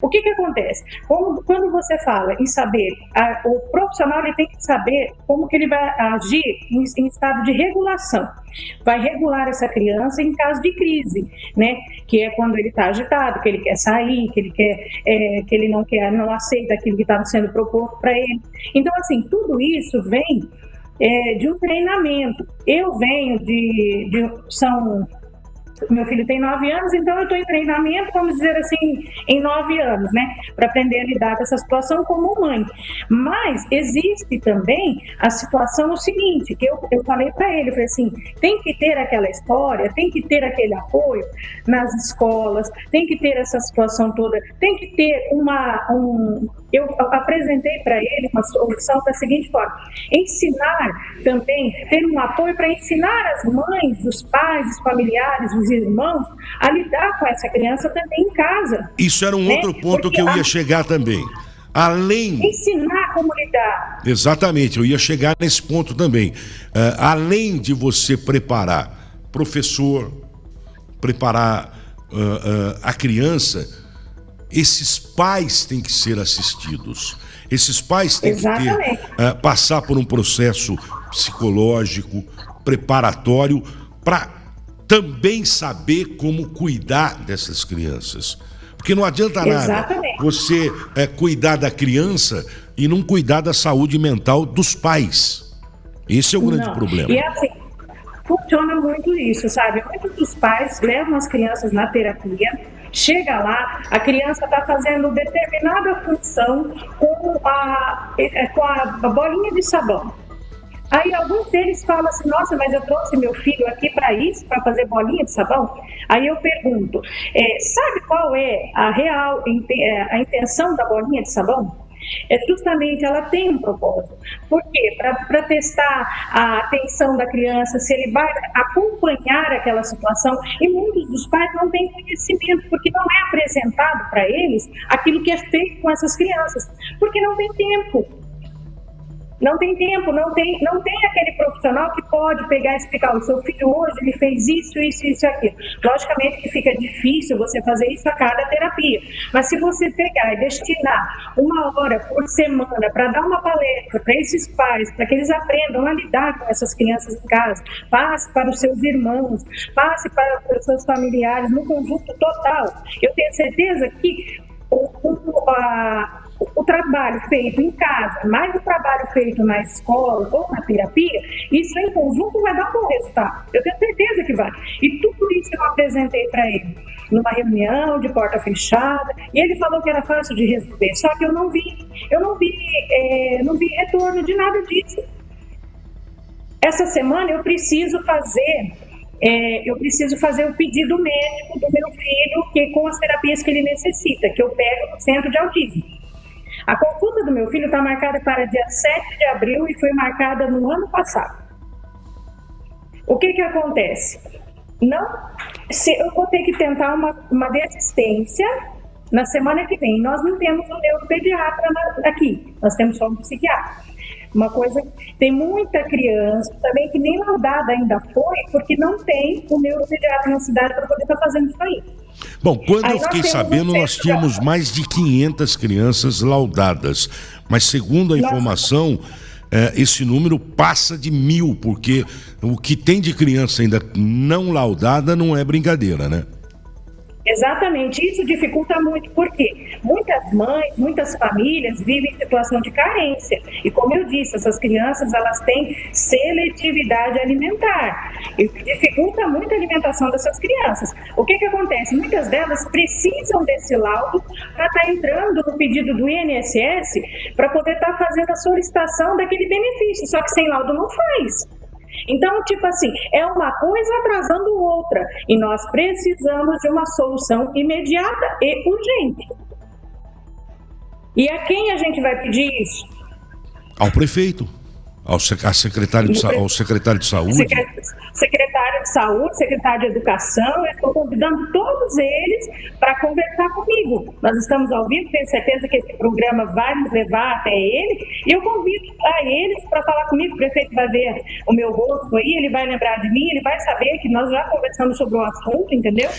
O que acontece? Quando você fala em saber, o profissional ele tem que saber como que ele vai agir em estado de regulação. Vai regular essa criança em caso de crise, né? Que é quando ele está agitado, que ele quer sair, que ele quer, que ele não aceita aquilo que está sendo proposto para ele. Então, assim, tudo isso vem de um treinamento. Eu venho meu filho tem 9 anos, então eu estou em treinamento, vamos dizer assim, em 9 anos, né? Para aprender a lidar com essa situação como mãe. Mas existe também a situação seguinte, que eu falei para ele, eu falei assim, tem que ter aquela história, tem que ter aquele apoio nas escolas, tem que ter essa situação toda, tem que ter eu apresentei para ele uma solução da seguinte forma: ensinar também, ter um apoio para ensinar as mães, os pais, os familiares, os irmãos a lidar com essa criança também em casa. Isso era um outro ponto porque que eu ia chegar também. Ensinar como lidar. Exatamente, eu ia chegar nesse ponto também. Além de você preparar professor, preparar a criança, esses pais têm que ser assistidos. Esses pais têm que passar por um processo psicológico, preparatório, para também saber como cuidar dessas crianças. Porque não adianta nada você cuidar da criança e não cuidar da saúde mental dos pais. Esse é o grande problema. E assim, funciona muito isso, sabe? Muitos dos pais levam as crianças na terapia, chega lá, a criança está fazendo determinada função com a bolinha de sabão. Aí alguns deles falam assim, nossa, mas eu trouxe meu filho aqui para isso, para fazer bolinha de sabão? Aí eu pergunto, sabe qual é a intenção da bolinha de sabão? É justamente, ela tem um propósito. Por quê? Para testar a atenção da criança, se ele vai acompanhar aquela situação. E muitos dos pais não têm conhecimento, porque não é apresentado para eles aquilo que é feito com essas crianças, porque não tem tempo. Não tem tempo, não tem aquele profissional que pode pegar e explicar, o seu filho hoje ele fez isso e aquilo. Logicamente que fica difícil você fazer isso a cada terapia, mas se você pegar e destinar 1 hora por semana para dar uma palestra para esses pais, para que eles aprendam a lidar com essas crianças em casa, passe para os seus irmãos, passe para os seus familiares, no conjunto total, eu tenho certeza que o trabalho feito em casa, mais o trabalho feito na escola ou na terapia, isso em conjunto vai dar um bom resultado. Eu tenho certeza que vai. E tudo isso eu apresentei para ele numa reunião de porta fechada, e ele falou que era fácil de resolver, só que eu não vi retorno de nada disso. Essa semana eu preciso fazer o pedido médico do meu filho, com as terapias que ele necessita, que eu pego no centro de autismo. A consulta do meu filho está marcada para dia 7 de abril e foi marcada no ano passado. O que acontece? Eu vou ter que tentar uma desistência na semana que vem. Nós não temos um neuropediatra aqui, nós temos só um psiquiatra. Uma coisa, tem muita criança também que nem laudada ainda foi, porque não tem um neuropediatra na cidade para poder estar fazendo isso aí. Bom, quando eu fiquei sabendo, nós tínhamos mais de 500 crianças laudadas, mas segundo a informação, esse número passa de 1.000, porque o que tem de criança ainda não laudada não é brincadeira, né? Exatamente, isso dificulta muito, porque muitas mães, muitas famílias vivem em situação de carência. E como eu disse, essas crianças elas têm seletividade alimentar. E dificulta muito a alimentação dessas crianças. O que acontece? Muitas delas precisam desse laudo para estar entrando no pedido do INSS para poder estar fazendo a solicitação daquele benefício. Só que sem laudo não faz. Então, tipo assim, é uma coisa atrasando outra e nós precisamos de uma solução imediata e urgente. E a quem a gente vai pedir isso? Ao prefeito, ao secretário de saúde. Secretário de Saúde, secretário de Educação, eu estou convidando todos eles para conversar comigo. Nós estamos ao vivo, tenho certeza que esse programa vai nos levar até ele, e eu convido a eles para falar comigo. O prefeito vai ver o meu rosto aí, ele vai lembrar de mim, ele vai saber que nós já conversamos sobre o assunto, entendeu?